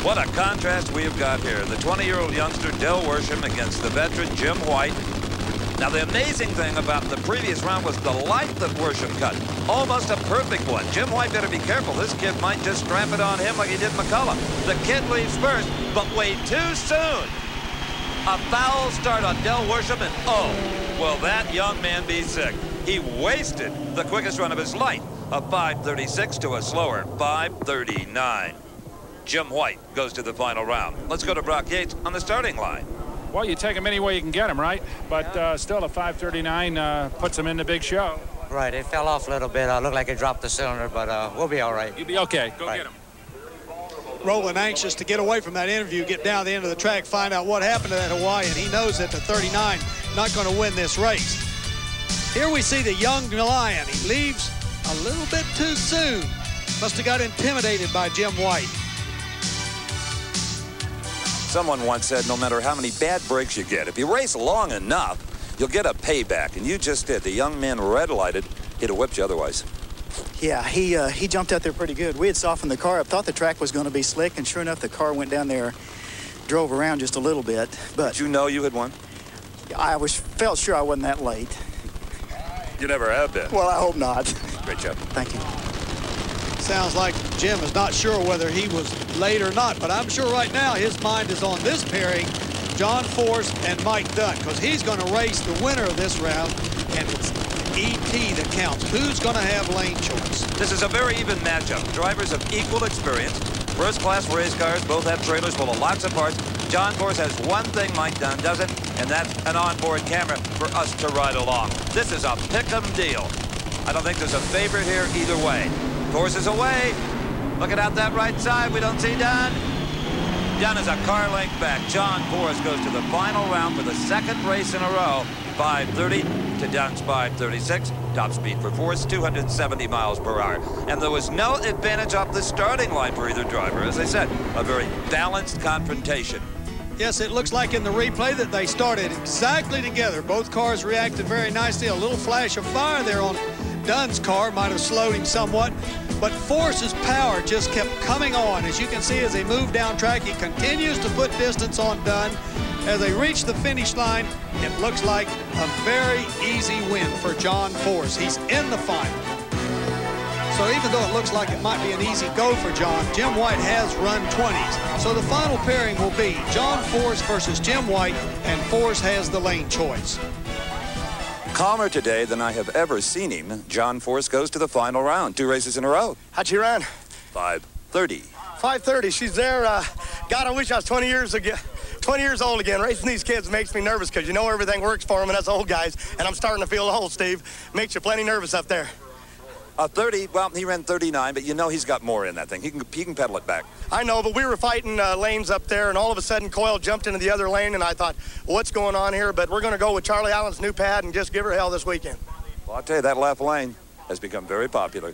What a contrast we have got here. The 20-year-old youngster, Del Worsham, against the veteran, Jim White. Now, the amazing thing about the previous round was the light that Worsham cut. Almost a perfect one. Jim White better be careful. This kid might just strap it on him like he did McCullough. The kid leaves first, but way too soon. A foul start on Del Worsham, and oh, will that young man be sick. He wasted the quickest run of his life, a 5:36 to a slower 5:39. Jim White goes to the final round. Let's go to Brock Yates on the starting line. Well, you take him any way you can get him, right? But still a 5:39 puts him in the big show. Right, it fell off a little bit. Looked like it dropped the cylinder, but we'll be all right. You'll be okay. Go get him. Roland anxious to get away from that interview, get down the end of the track, find out what happened to that Hawaiian. He knows that the 39 not going to win this race. Here we see the young lion. He leaves a little bit too soon. Must have got intimidated by Jim White. Someone once said, no matter how many bad breaks you get, if you race long enough, you'll get a payback. And you just did. The young man red-lighted. He'd have whipped you otherwise. Yeah, he jumped out there pretty good. We had softened the car up, thought the track was going to be slick, and sure enough, the car went down there, drove around just a little bit. But did you know you had won? I felt sure I wasn't that late. You never have been. Well, I hope not. Great job. Thank you. Sounds like Jim is not sure whether he was late or not, but I'm sure right now his mind is on this pairing, John Force and Mike Dunn, because he's going to race the winner of this round, and it's ET that counts. Who's going to have lane choice? This is a very even matchup. Drivers of equal experience. First-class race cars both have trailers full of lots of parts. John Force has one thing Mike Dunn doesn't, and that's an onboard camera for us to ride along. This is a pick-em deal. I don't think there's a favorite here either way. Force is away. Looking out that right side, we don't see Dunn. Dunn is a car length back. John Force goes to the final round for the second race in a row. 5:30 to Dunn's 5:36. Top speed for Force, 270 miles per hour. And there was no advantage off the starting line for either driver. As I said, a very balanced confrontation. Yes, it looks like in the replay that they started exactly together. Both cars reacted very nicely. A little flash of fire there on Dunn's car might have slowed him somewhat, but Force's power just kept coming on. As you can see, as they move down track, he continues to put distance on Dunn. As they reach the finish line, it looks like a very easy win for John Force. He's in the final. So even though it looks like it might be an easy go for John, Jim White has run 20s. So the final pairing will be John Force versus Jim White, and Force has the lane choice. Calmer today than I have ever seen him. John Force goes to the final round. 2 races in a row. How'd she run? 5:30. 5:30. She's there. God, I wish I was 20 years old again. Racing these kids makes me nervous because you know everything works for them, and that's old guys. And I'm starting to feel old, Steve. Makes you plenty nervous up there. 30, well, he ran 39, but you know he's got more in that thing. He can pedal it back. I know, but we were fighting lanes up there, and all of a sudden Coyle jumped into the other lane, and I thought, what's going on here? But we're going to go with Charlie Allen's new pad and just give her hell this weekend. Well, I'll tell you, that left lane has become very popular.